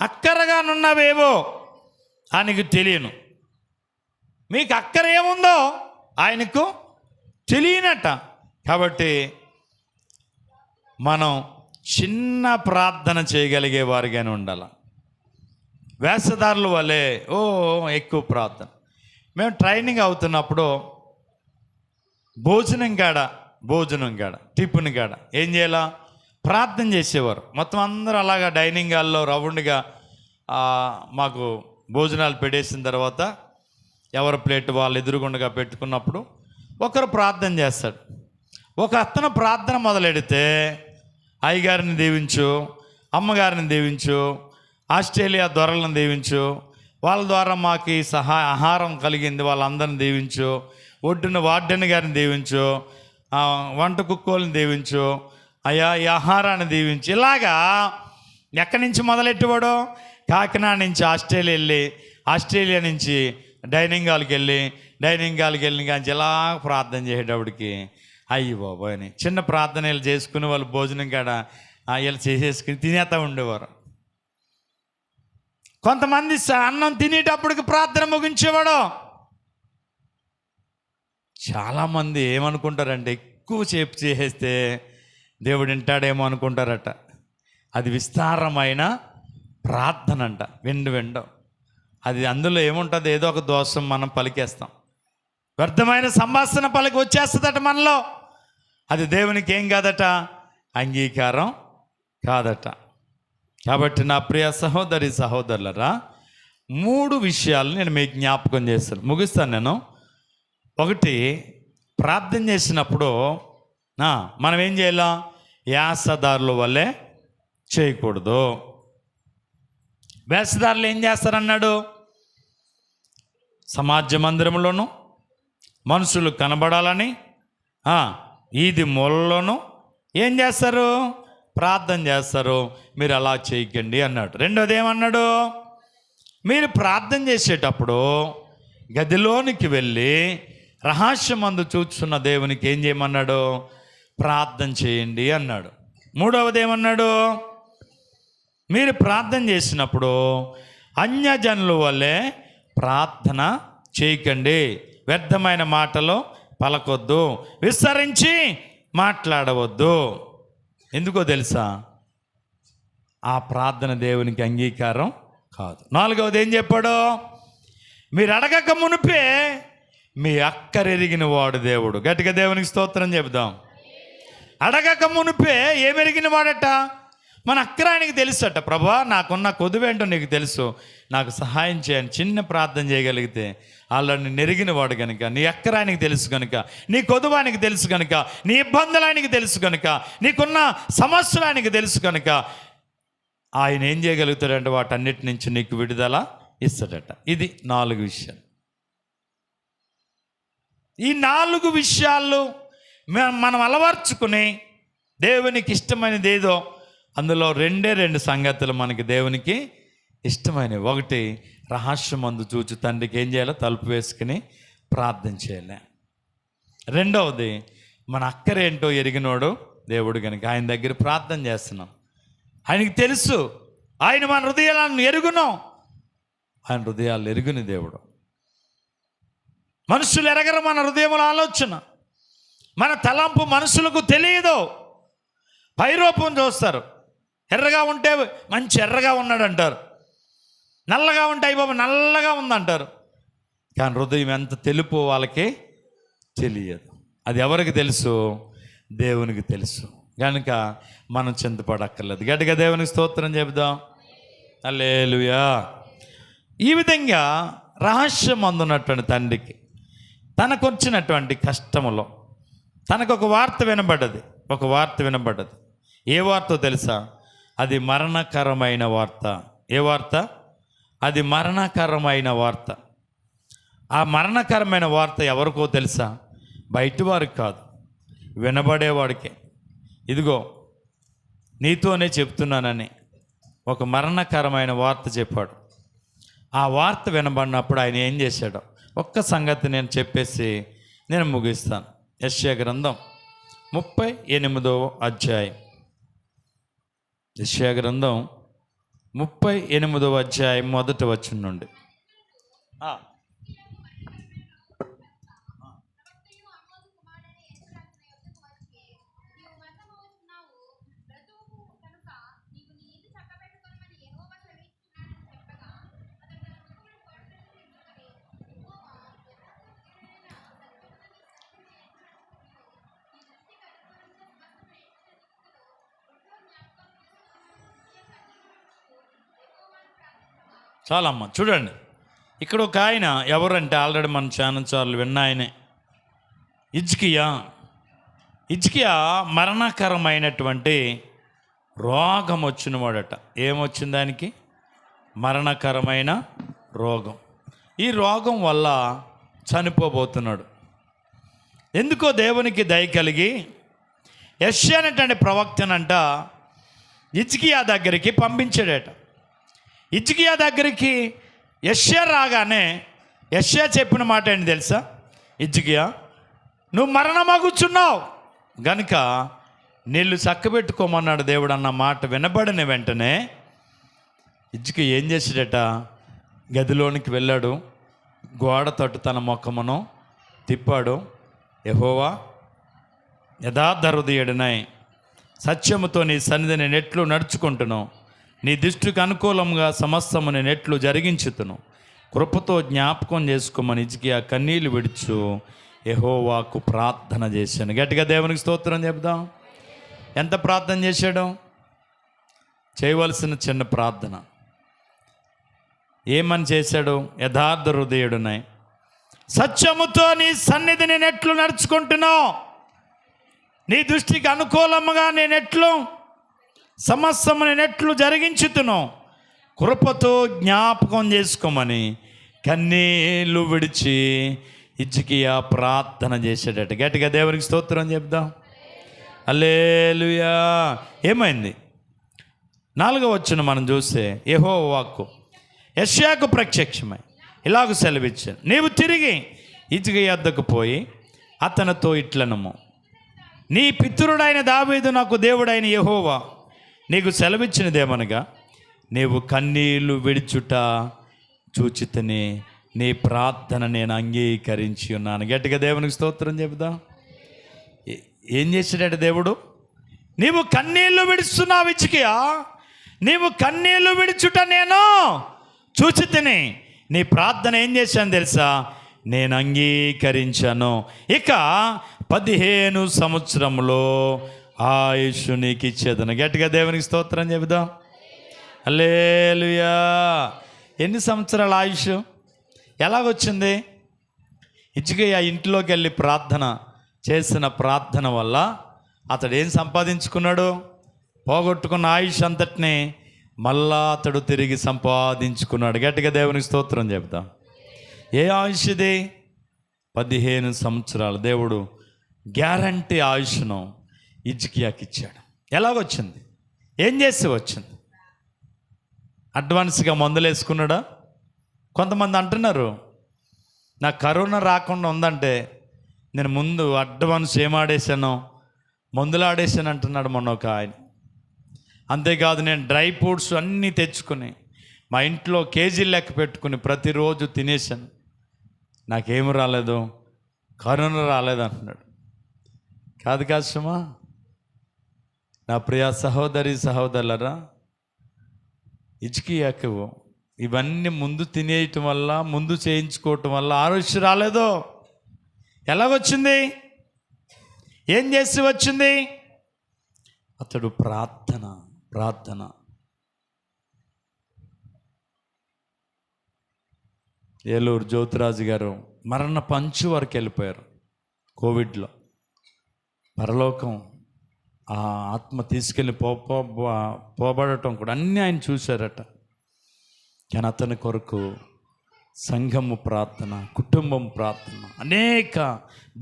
అక్కరగానున్నవేవో ఆయనకు తెలియను. మీకు అక్కర ఏముందో ఆయనకు తెలియనట. కాబట్టి మనం చిన్న ప్రార్థన చేయగలిగే వారిగానే ఉండాలి. వేషధారుల వల్లే ఎక్కువ ప్రార్థన. మేము ట్రైనింగ్ అవుతున్నప్పుడు భోజనం కాడ టిఫిన్ కాడ ఏం చేయాలా? ప్రార్థన చేసేవారు. మొత్తం అందరూ అలాగా డైనింగ్ హాల్లో రౌండ్గా మాకు భోజనాలు పెట్టేసిన తర్వాత ఎవరి ప్లేట్ వాళ్ళు ఎదురుగుండగా పెట్టుకున్నప్పుడు ఒకరు ప్రార్థన చేస్తాడు. ఒక అతను ప్రార్థన మొదలెడితే, అయ్యగారిని దీవించు, అమ్మగారిని దీవించు, ఆస్ట్రేలియా దొరలను దీవించు, వాళ్ళ ద్వారా మాకు ఈ ఆహారం కలిగింది, వాళ్ళందరిని దీవించు, ఒడ్డున వార్డెన్ గారిని దీవించు, వంట కుక్కోళ్ళని దీవించు, అయ్యా ఈ ఆహారాన్ని దీవించు. ఇలాగా ఎక్కడి నుంచి మొదలెట్టేవాడు? కాకినాడ నుంచి ఆస్ట్రేలియా నుంచి డైనింగ్ హాల్కి వెళ్ళి కానీ ఇలా ప్రార్థన చేసేటప్పటికి అయ్యి బాబోయ్ అని చిన్న ప్రార్థనలు చేసుకుని వాళ్ళు భోజనం కాడ వీళ్ళు చేసేసుకుని తినేస్తూ ఉండేవారు. కొంతమంది అన్నం తినేటప్పటికి ప్రార్థన ముగించేవాడు. చాలామంది ఏమనుకుంటారంటే, ఎక్కువ సేపు చేసేస్తే దేవుడు వింటాడేమో అనుకుంటారట. అది విస్తారమైన ప్రార్థన అంట. వెండు అది అందులో ఏముంటుంది? ఏదో ఒక దోషం మనం పలికేస్తాం. వ్యర్థమైన సంభాషణ పలికి వచ్చేస్తుందట మనలో. అది దేవునికి ఏం కాదట? అంగీకారం కాదట. కాబట్టి నా ప్రియ సహోదరి సహోదరులరా, 3 విషయాలు నేను మీకు జ్ఞాపకం చేస్తాను, ముగిస్తాను నేను. ఒకటి, ప్రార్థన చేసినప్పుడు మనం ఏం చేయాలా? యాసదారుల వల్లే చేయకూడదు. వేషధారులు ఏం చేస్తారన్నాడు? సమాజ మందిరంలోనూ మనుషులు కనబడాలని ఈది మూలలోనూ ఏం చేస్తారు? ప్రార్థన చేస్తారు. మీరు అలా చేయకండి అన్నాడు. రెండోది ఏమన్నాడు? మీరు ప్రార్థన చేసేటప్పుడు గదిలోనికి వెళ్ళి రహస్యమందు చూచున్న దేవునికి ఏం చేయమన్నాడు? ప్రార్థన చేయండి అన్నాడు. మూడవది ఏమన్నాడు? మీరు ప్రార్థన చేసినప్పుడు అన్యజనుల వల్లే ప్రార్థన చేయకండి, వ్యర్థమైన మాటలు పలకొద్దు, విస్తరించి మాట్లాడవద్దు. ఎందుకో తెలుసా? ఆ ప్రార్థన దేవునికి అంగీకారం కాదు. నాలుగవది ఏం చెప్పాడు? మీరు అడగక మునిపే మీ అక్కరెరిగిన వాడు దేవుడు. గట్టిగా దేవునికి స్తోత్రం చెబుదాం. అడగక మునిపే ఏమెరిగిన వాడట? మన అక్కర ఆయనకి తెలుసట. ప్రభా, నాకున్న కొదువేంటో నీకు తెలుసు, నాకు సహాయం చేయని చిన్న ప్రార్థన చేయగలిగితే వాళ్ళని నెరిగిన వాడు కనుక, నీ అక్కర ఆయనకి తెలుసు కనుక, నీ కొదువు ఆయనకి తెలుసు కనుక, నీ ఇబ్బందులు ఆయనకి తెలుసు కనుక, నీకున్న సమస్యలు ఆయనకి తెలుసు కనుక ఆయన ఏం చేయగలుగుతాడంటే వాటన్నిటి నుంచి నీకు విడుదల ఇస్తాడట. ఇది 4 విషయాలు. ఈ 4 విషయాలు మనం అలవర్చుకుని దేవునికి ఇష్టమైనది ఏదో అందులో 2 సంగతులు మనకి దేవునికి ఇష్టమైనవి. ఒకటి, రహస్యమందు చూచు తండ్రికి ఏం చేయాలో తలుపు వేసుకుని ప్రార్థన చేయాలి. రెండవది, మన అక్కరేంటో ఎరిగినోడు దేవుడు కనుక ఆయన దగ్గర ప్రార్థన చేస్తున్నాం. ఆయనకి తెలుసు, ఆయన మన హృదయాలను ఎరుగును. ఆయన హృదయాలు ఎరుగుని దేవుడు. మనుషులు ఎరగరు మన హృదయముల ఆలోచన, మన తలంపు మనుషులకు తెలియదు. పైరూపం చూస్తారు. ఎర్రగా ఉంటే మంచి ఎర్రగా ఉన్నాడు అంటారు, నల్లగా ఉంటే అయ్యి బాబు నల్లగా ఉందంటారు. కానీ హృదయం ఎంత తెలుపు వాళ్ళకి తెలియదు. అది ఎవరికి తెలుసు? దేవునికి తెలుసు. కనుక మనం చింతపడక్కర్లేదు. గట్టిగా దేవునికి స్తోత్రం చెబుదాం. హల్లెలూయా. ఈ విధంగా రహస్యం అందున్నటువంటి తండ్రికి తనకు వచ్చినటువంటి కష్టములో తనకు ఒక వార్త వినబడ్డది. ఏ వార్తో తెలుసా? అది మరణకరమైన వార్త. ఏ వార్త? అది మరణకరమైన వార్త. ఆ మరణకరమైన వార్త ఎవరికో తెలుసా? బయటి వారికి కాదు, వినబడేవాడికే. ఇదిగో నీతోనే చెప్తున్నానని ఒక మరణకరమైన వార్త చెప్పాడు. ఆ వార్త వినబడినప్పుడు ఆయన ఏం చేశాడో ఒక్క సంగతి నేను చెప్పేసి నేను ముగిస్తాను. యెషయా గ్రంథం 38వ అధ్యాయం. యెషయా గ్రంథం 38వ అధ్యాయం 1వ వచనం నుండి. చాలమ్మ చూడండి, ఇక్కడ ఒక ఆయన ఎవరంటే ఆల్రెడీ మన ఛానల్ చాలు విన్న ఆయనే, హిజ్కియా మరణకరమైనటువంటి రోగం వచ్చిన వాడట. ఏమొచ్చింది దానికి? మరణకరమైన రోగం. ఈ రోగం వల్ల చనిపోబోతున్నాడు. ఎందుకో దేవునికి దయ కలిగి యెషయా అనేటువంటి ప్రవక్తనంట హిజ్కియా దగ్గరికి పంపించాడట. హిజ్కియా దగ్గరికి యెషయా రాగానే యెషయా చెప్పిన మాట ఏంటి తెలుసా? హిజ్కియా, నువ్వు మరణమగుచున్నావు గనుక నీళ్ళు చక్కబెట్టుకోమన్నాడు దేవుడు అన్న మాట వినబడిన వెంటనే హిజ్కియా ఏం చేశాడట? గదిలోనికి వెళ్ళాడు, గోడ తట్టు తన ముఖమును తిప్పాడు. యెహోవా, యథార్థ హృదయుడినై సత్యముతో నీ సన్నిధి నేను ఎట్లు నడుచుకుంటున్నావు, నీ దృష్టికి అనుకూలంగా సమస్తము నేను ఎట్లు జరిగించుతును, కృపతో జ్ఞాపకం చేసుకోమని హిజ్కియా కన్నీళ్లు విడుచు యెహోవాకు ప్రార్థన చేశాను. గట్టిగా దేవునికి స్తోత్రం చెప్దాం. ఎంత ప్రార్థన చేశాడు? చేయవలసిన చిన్న ప్రార్థన. ఏమని చేశాడు? యథార్థ హృదయుడునై సత్యముతో నీ సన్నిధి నేను ఎట్లు నడుచుకుంటున్నావు, నీ దృష్టికి అనుకూలముగా నేనెట్లు సమస్తము నేనెట్లు జరిగించుతును, కృపతో జ్ఞాపకం చేసుకోమని కన్నీళ్ళు విడిచి హిజ్కియా ప్రార్థన చేశాడట. గట్టిగా దేవునికి స్తోత్రం చెప్దాం. హల్లెలూయా. ఏమైంది? 4వ వచనం మనం చూస్తే యెహోవా వాక్కు యెషయాకు ప్రత్యక్షమై ఇలాగ సెలవిచ్చాను, నీవు తిరిగి హిజ్కియా వద్దకు పోయి అతనితో ఇట్లనము, నీ పితరుడైన దావీదు నాకు దేవుడైన యెహోవా నీకు సెలవిచ్చినదేమనగా, నీవు కన్నీళ్లు విడిచుట చూచితని నీ ప్రార్థన నేను అంగీకరించి ఉన్నాను. గట్టిగా దేవునికి స్తోత్రం చెబుదా. ఏం చేశాడట దేవుడు? నీవు కన్నీళ్లు విడుస్తున్నావు హిజ్కియా, నీవు కన్నీళ్లు విడుచుట నేను చూచితని, నీ ప్రార్థన ఏం చేశాను తెలుసా? నేను అంగీకరించాను. ఇక 15 సంవత్సరంలో ఆయుష్ నీకు ఇచ్చేదను. గట్టిగా దేవునికి స్తోత్రం చెబుదాం. హల్లెలూయా. ఎన్ని సంవత్సరాల ఆయుష్? ఎలాగొచ్చింది? హిజ్కియా ఇంట్లోకి వెళ్ళి ప్రార్థన చేసిన ప్రార్థన వల్ల అతడు ఏం సంపాదించుకున్నాడు? పోగొట్టుకున్న ఆయుష్ అంతటిని మళ్ళా అతడు తిరిగి సంపాదించుకున్నాడు. గట్టిగా దేవునికి స్తోత్రం చెబుదాం. ఏ ఆయుష్ ఇది? 15 సంవత్సరాలు. దేవుడు గ్యారంటీ ఆయుష్ను హిజ్కియాకి ఇచ్చాడు. ఎలాగొచ్చింది? ఏం చేసి వచ్చింది? అడ్వాన్స్గా మందులు వేసుకున్నాడా? కొంతమంది అంటున్నారు, నాకు కరోనా రాకుండా ఉందంటే నేను ముందు అడ్వాన్స్ ఏం ఆడేసానో మందులు ఆడేసాను అంటున్నాడు మొన్న ఒక ఆయన. అంతేకాదు, నేను డ్రై ఫ్రూట్స్ అన్నీ తెచ్చుకుని మా ఇంట్లో కేజీలు లెక్క పెట్టుకుని ప్రతిరోజు తినేసాను, నాకేమి రాలేదు, కరోనా రాలేదు అంటున్నాడు. కాదు కాదమ్మా, నా ప్రియ సహోదరి సహోదరులరా, హిజ్కియాకు ఇవన్నీ ముందు తినేయటం వల్ల, ముందు చేయించుకోవటం వల్ల ఆరోగ్యం రాలేదో. ఎలాగొచ్చింది? ఏం చేసి వచ్చింది? అతడు ప్రార్థన. ఏలూరు జ్యోతిరాజు గారు మరణ పంచు వరకు వెళ్ళిపోయారు కోవిడ్లో. పరలోకం ఆ ఆత్మ తీసుకెళ్ళి పోబడటం కూడా అన్నీ ఆయన చూశారట. కానీ అతని కొరకు సంఘము ప్రార్థన, కుటుంబం ప్రార్థన, అనేక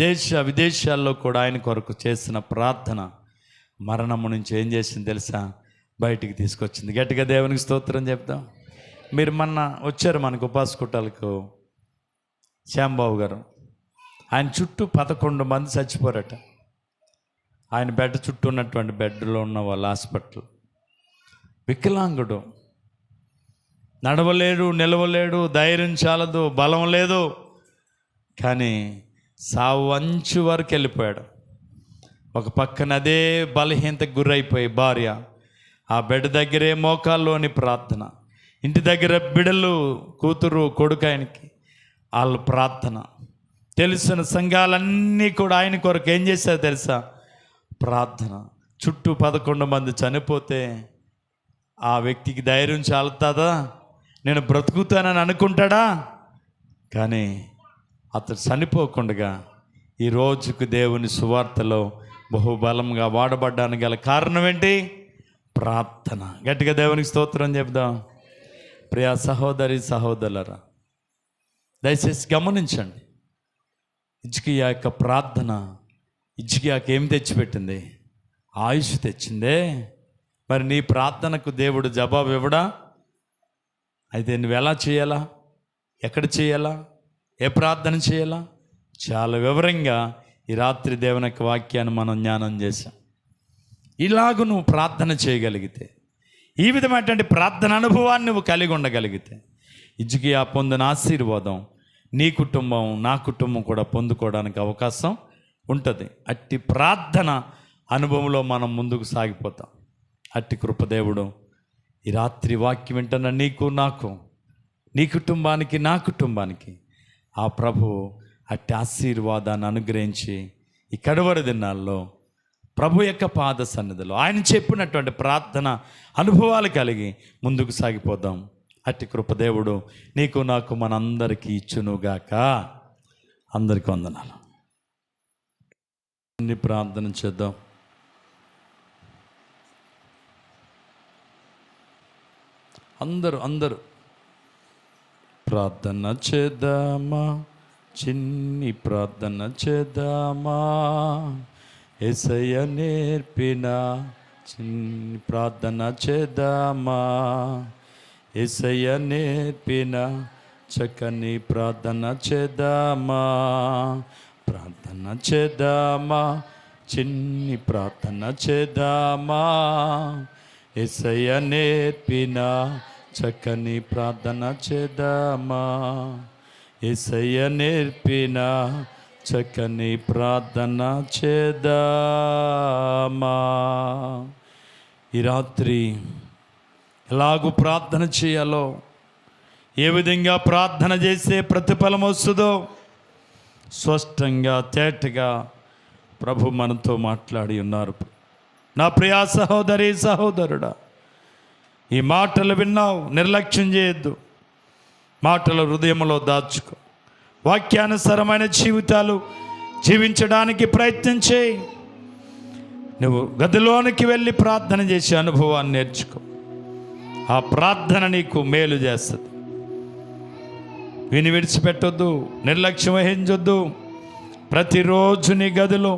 దేశ విదేశాల్లో కూడా ఆయన కొరకు చేసిన ప్రార్థన మరణము నుంచి ఏం చేసింది తెలుసా? బయటికి తీసుకొచ్చింది. గట్టిగా దేవునికి స్తోత్రం చెప్తాం. మీరు మొన్న వచ్చారు మనకు ఉపాస కుటాలకు, శ్యాంబాబు గారు. ఆయన చుట్టూ 11 మంది చచ్చిపోరట. ఆయన బెడ్ చుట్టూ ఉన్నటువంటి బెడ్లో ఉన్న వాళ్ళ హాస్పిటల్. వికలాంగుడు, నడవలేడు, నిలవలేడు, ధైర్యం చాలదు, బలం లేదు. కానీ సావు అంచు వరకు వెళ్ళిపోయాడు. ఒక పక్కన అదే బలహీనతకు గురైపోయి భార్య, ఆ బెడ్ దగ్గరే మోకాల్లోని ప్రార్థన, ఇంటి దగ్గర బిడలు, కూతురు, కొడుకు, ఆయనకి వాళ్ళ ప్రార్థన. తెలిసిన సంఘాలన్నీ కూడా ఆయన కొరకు ఏం చేశారు తెలుసా? ప్రార్థన. చుట్టూ 11 మంది చనిపోతే ఆ వ్యక్తికి ధైర్యం చాలుతుందా? నేను బ్రతుకుతానని అనుకుంటాడా? కానీ అతడు చనిపోకుండా ఈ రోజుకు దేవుని సువార్తలో బహుబలంగా వాడబడ్డానికి గల కారణం ఏంటి? ప్రార్థన. గట్టిగా దేవునికి స్తోత్రం చెప్దాం. ప్రియా సహోదరి సహోదరులరా, దయచేసి గమనించండి. హిజ్కియా యొక్క ప్రార్థన హిజ్కియాకి ఏం తెచ్చిపెట్టింది? ఆయుష్ తెచ్చిందే. మరి నీ ప్రార్థనకు దేవుడు జవాబు ఇవ్వడా? అయితే నువ్వు ఎలా చేయాలా, ఎక్కడ చేయాలా, ఏ ప్రార్థన చేయాలా? చాలా వివరంగా ఈ రాత్రి దేవుని యొక్క వాక్యాన్ని మనం జ్ఞానం చేశాం. ఇలాగ నువ్వు ప్రార్థన చేయగలిగితే, ఈ విధమైనటువంటి ప్రార్థన అనుభవాన్ని నువ్వు కలిగి ఉండగలిగితే, హిజ్కియా పొందిన ఆశీర్వాదం నీ కుటుంబం, నా కుటుంబం కూడా పొందుకోవడానికి అవకాశం ఉంటుంది. అట్టి ప్రార్థన అనుభవంలో మనం ముందుకు సాగిపోతాం. అట్టి కృపదేవుడు ఈ రాత్రి వాక్యం వింటున్న నీకు, నాకు, నీ కుటుంబానికి, నా కుటుంబానికి ఆ ప్రభు అట్టి ఆశీర్వాదాన్ని అనుగ్రహించి ఈ కడవరి దినాల్లో ప్రభు యొక్క పాద సన్నిధిలో ఆయన చెప్పినటువంటి ప్రార్థన అనుభవాలు కలిగి ముందుకు సాగిపోదాం. అట్టి కృపదేవుడు నీకు, నాకు, మనందరికీ ఇచ్చునుగాక. అందరికీ వందనాలు. ప్రార్థన చేద్దాం. అందరూ ప్రార్థన చేద్దామా, చిన్ని ప్రార్థన చేద్దామా. యేసయ్య నేర్పిన చిన్ని ప్రార్థన చేద్దామా. యేసయ్య నేర్పిన చక్కని ప్రార్థన చేద్దామా. ప్రార్థన చేద్దామా, చిన్ని ప్రార్థన చేద్దామా. యేసయ్య నేర్పిన చక్కని ప్రార్థన చేద్దామా. యేసయ్య నేర్పిన చక్కని ప్రార్థన చేద్దామా. ఈ రాత్రి ఎలాగూ ప్రార్థన చేయాలో, ఏ విధంగా ప్రార్థన చేస్తే ప్రతిఫలం వస్తుందో స్పష్టంగా తేటగా ప్రభు మనతో మాట్లాడి ఉన్నారు. నా ప్రియా సహోదరి సహోదరుడా, ఈ మాటలు విన్నావు, నిర్లక్ష్యం చేయొద్దు. మాటలు హృదయంలో దాచుకో. వాక్యానుసారమైన జీవితాలు జీవించడానికి ప్రయత్నం చేయి. నువ్వు గదిలోనికి వెళ్ళి ప్రార్థన చేసే అనుభవాన్ని నేర్చుకో. ఆ ప్రార్థన నీకు మేలు చేస్తుంది. విని విడిచిపెట్టొద్దు, నిర్లక్ష్యం వహించొద్దు. ప్రతిరోజు నీ గదిలో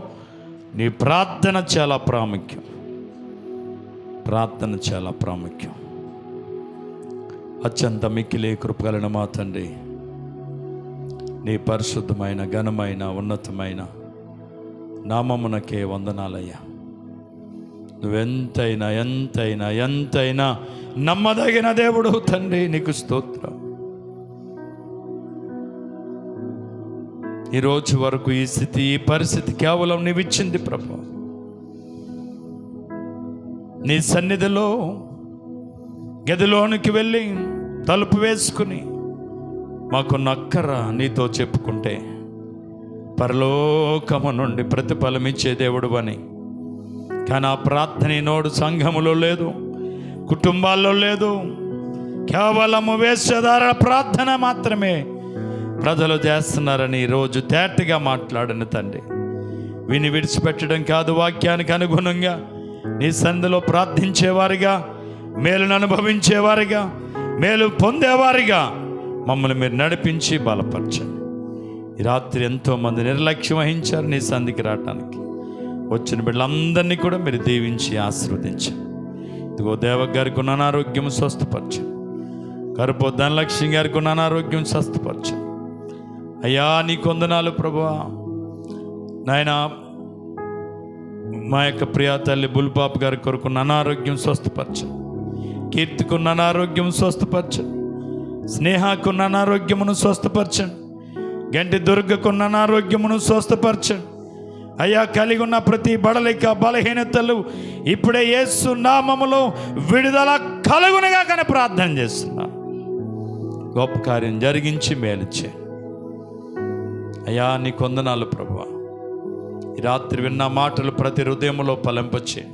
నీ ప్రార్థన చాలా ప్రాముఖ్యం. ప్రార్థన చాలా ప్రాముఖ్యం. అత్యంత మిక్కిలి కృపగలన మా తండ్రి, నీ పరిశుద్ధమైన ఘనమైన ఉన్నతమైన నామమునకే వందనాలయ్యా. నువ్వెంతైనా ఎంతైనా ఎంతైనా నమ్మదగిన దేవుడు తండ్రి, నీకు స్తోత్రం. ఈరోజు వరకు ఈ స్థితి, ఈ పరిస్థితి కేవలం నీవిచ్చింది ప్రభు. నీ సన్నిధిలో గదిలోనికి వెళ్ళి తలుపు వేసుకుని మాకున్న అక్కర నీతో చెప్పుకుంటే పరలోకము నుండి ప్రతిఫలం ఇచ్చే దేవుడు అని. కానీ ఆ ప్రార్థన ఈనాడు సంఘములో లేదు, కుటుంబాల్లో లేదు. కేవలము వేషధారణ ప్రార్థన మాత్రమే ప్రజలు చేస్తున్నారని ఈరోజు తేటగా మాట్లాడిన తండ్రి, విని విడిచిపెట్టడం కాదు, వాక్యానికి అనుగుణంగా నీ సంధిలో ప్రార్థించేవారిగా, మేలును అనుభవించేవారిగా, మేలు పొందేవారిగా మమ్మల్ని మీరు నడిపించి బలపరచండి. ఈ రాత్రి ఎంతోమంది నిర్లక్ష్యం వహించారు నీ సంధికి రావటానికి. వచ్చిన బిడ్డలందరినీ కూడా మీరు దీవించి ఆశీర్వదించండి. ఇదిగో దేవక్ గారికి ఉన్న అనారోగ్యం స్వస్థపరచండి. కరుపో ధనలక్ష్మి గారికి ఉన్న అనారోగ్యం స్వస్థపరచండి. అయ్యా నీ కొందనాలు ప్రభువా. నాయన మా యొక్క ప్రియా తల్లి బుల్పాప్ గారి కొరకున్న అనారోగ్యం స్వస్థపరచండి. కీర్తికున్న అనారోగ్యం స్వస్థపరచండి. స్నేహకున్న అనారోగ్యమును స్వస్థపరచండి. గంటి దుర్గకున్న అనారోగ్యమును స్వస్థపరచండి. అయ్యా కలిగి ఉన్న ప్రతి బడలిక బలహీనతలు ఇప్పుడే యేసు నామములో విడుదల కలుగునుగా కానీ ప్రార్థన చేస్తున్నా. గొప్ప కార్యం జరిగించి మేలు చేయండి. అయ్యా నీ కొందనాలు ప్రభువా. ఈ రాత్రి విన్న మాటలు ప్రతి హృదయంలో ఫలింపచేయండి.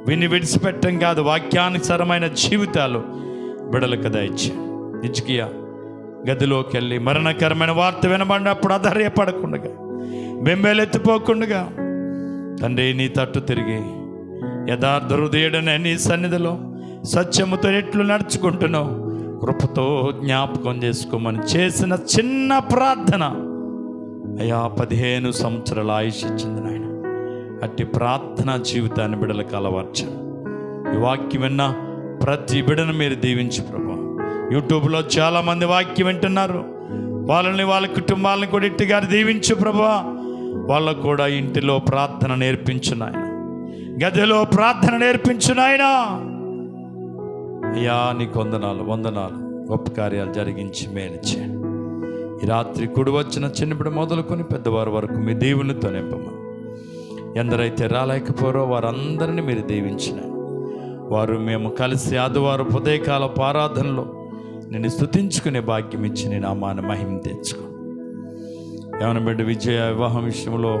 విని విడిచిపెట్టం కాదు, వాక్యానుసారమైన జీవితాలు బిడలకు దయచేయండి. హిజ్కియా గదిలోకి వెళ్ళి మరణకరమైన వార్త వినబడినప్పుడు అధైర్యపడకుండా, బెంబేలెత్తిపోకుండా తండ్రి నీ తట్టు తిరిగి యథార్థ హృదయుడనే నీ సన్నిధిలో సత్యముతో ఎట్లు నడుచుకుంటున్నావు కృపతో జ్ఞాపకం చేసుకోమని చేసిన చిన్న ప్రార్థన అయ్యా 15 సంవత్సరాల ఆయుష్ ఇచ్చింది నాయన. అట్టి ప్రార్థన జీవితాన్ని బిడలకు అలవర్చండి. ఈ వాక్యం విన్న ప్రతి బిడను మీరు దీవించి ప్రభు. యూట్యూబ్లో చాలామంది వాక్యం వింటున్నారు. వాళ్ళని వాళ్ళ కుటుంబాలను కూడా ఇట్టుగా దీవించు ప్రభు. వాళ్ళకు కూడా ఇంటిలో ప్రార్థన నేర్పించు నాయన, గదిలో ప్రార్థన నేర్పించు నాయన. అయ్యా నీకు వందనాలు గొప్ప కార్యాలు జరిగించి మేలు చేయండి. ఈ రాత్రి కుడి వచ్చిన చిన్నప్పుడు మొదలుకొని పెద్దవారి వరకు మీ దేవునితో నింపమని. ఎందరైతే రాలేకపోరో వారందరినీ మీరు దీవించిన వారు మేము కలిసి ఆదివారం ఉదయకాలపు ఆరాధనలో నేను స్తుతించుకునే భాగ్యం ఇచ్చి నీ నామాన్ని మహిమ తెచ్చుకో. యవన బిడ్డ విజయ వివాహం విషయంలో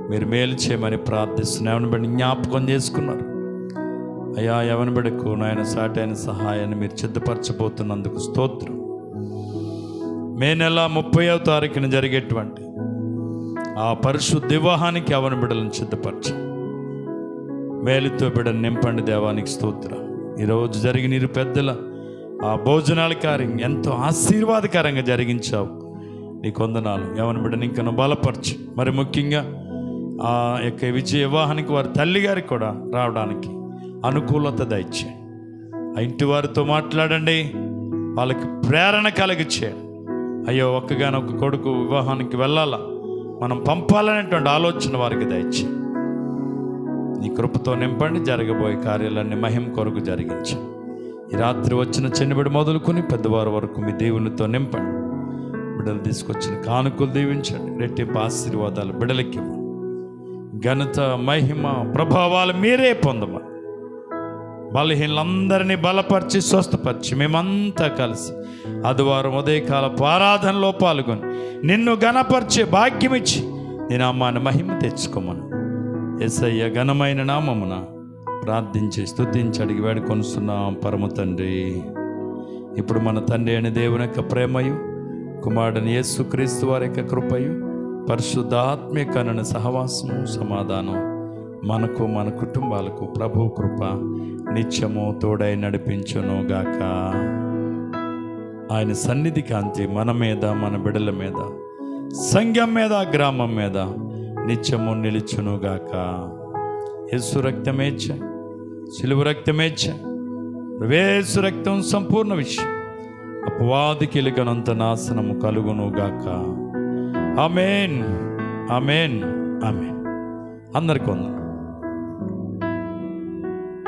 మీరు మేలు చేయమని ప్రార్థిస్తున్న యవన బిడ్డ జ్ఞాపకం చేసుకున్నారు. అయ్యా యవన బిడ్డకు నాయన సాటైన సహాయాన్ని మీరు సిద్ధపరచబోతున్నందుకు స్తోత్రం. మే నెల 30వ తారీఖున జరిగేటువంటి ఆ పరిశుద్ధ వివాహానికి యవన బిడ్డలను సిద్ధపరచు. మేలుతో బిడ్డను నింపండి. దేవానికి స్తోత్రం. ఈరోజు జరిగిన ఇరు పెద్దల ఆ భోజనాల కార్యం ఎంతో ఆశీర్వాదకరంగా జరిగించావు. నీ కొందనాలు. యవన బిడ్డను ఇంకా బలపరచు. మరి ముఖ్యంగా ఆ యొక్క విజయ వివాహానికి వారి తల్లి గారికి కూడా రావడానికి అనుకూలత దయచేయండి. ఆ ఇంటి వారితో మాట్లాడండి, వాళ్ళకి ప్రేరణ కలిగించేయండి. అయ్యో ఒక్కగానొక్క కొడుకు వివాహానికి వెళ్ళాలా, మనం పంపాలనేటువంటి ఆలోచన వారికి దయచేయండి. నీ కృపతో నింపండి. జరగబోయే కార్యాలన్నీ మహిమ కొరకు జరిగించి ఈ రాత్రి వచ్చిన చిన్నబిడ్డ మొదలుకొని పెద్దవారి వరకు మీ దేవునితో నింపండి. బిడ్డలు తీసుకొచ్చిన కానుకలు దీవించండి. రెట్టింపు ఆశీర్వాదాలు బిడ్డలకి ఘనత మహిమ ప్రభావాలు మీరే పొందమని బలహీనులందరినీ బలపరిచి స్వస్థపరిచి మేమంతా కలిసి ఆదివారం ఉదయకాలపు ఆరాధనలో పాల్గొని నిన్ను ఘనపరిచే భాగ్యం ఇచ్చి నీ నామాన్ని మహిమ తెచ్చుకోమని యేసయ్య ఘనమైన నామమున ప్రార్థించి స్తుతించి అడిగి వేడుకొనుస్తున్నాం పరమ తండ్రి. ఇప్పుడు మన తండ్రి అయిన దేవుని యొక్క ప్రేమయు, కుమారుడని యేసుక్రీస్తు వారి యొక్క కృపయు, పరిశుద్ధాత్మ్యకరణ సహవాసము సమాధానం మనకు మన కుటుంబాలకు ప్రభు కృప నిత్యము తోడై నడిపించును గాక. ఆయన సన్నిధి కాంతి మన మీద, మన బిడ్డల మీద, సంఘం మీద, గ్రామం మీద నిత్యము నిలుచును గాక. యేసు రక్తమేచ్చ, సిలువ రక్తమేచ్చ, యేసు రక్తం సంపూర్ణ విషయం, అపవాదికి ఎలుకనంత నాశనము కలుగును గాక. ఆమేన్, ఆమేన్, ఆమేన్. అందరికీ వందనాలు.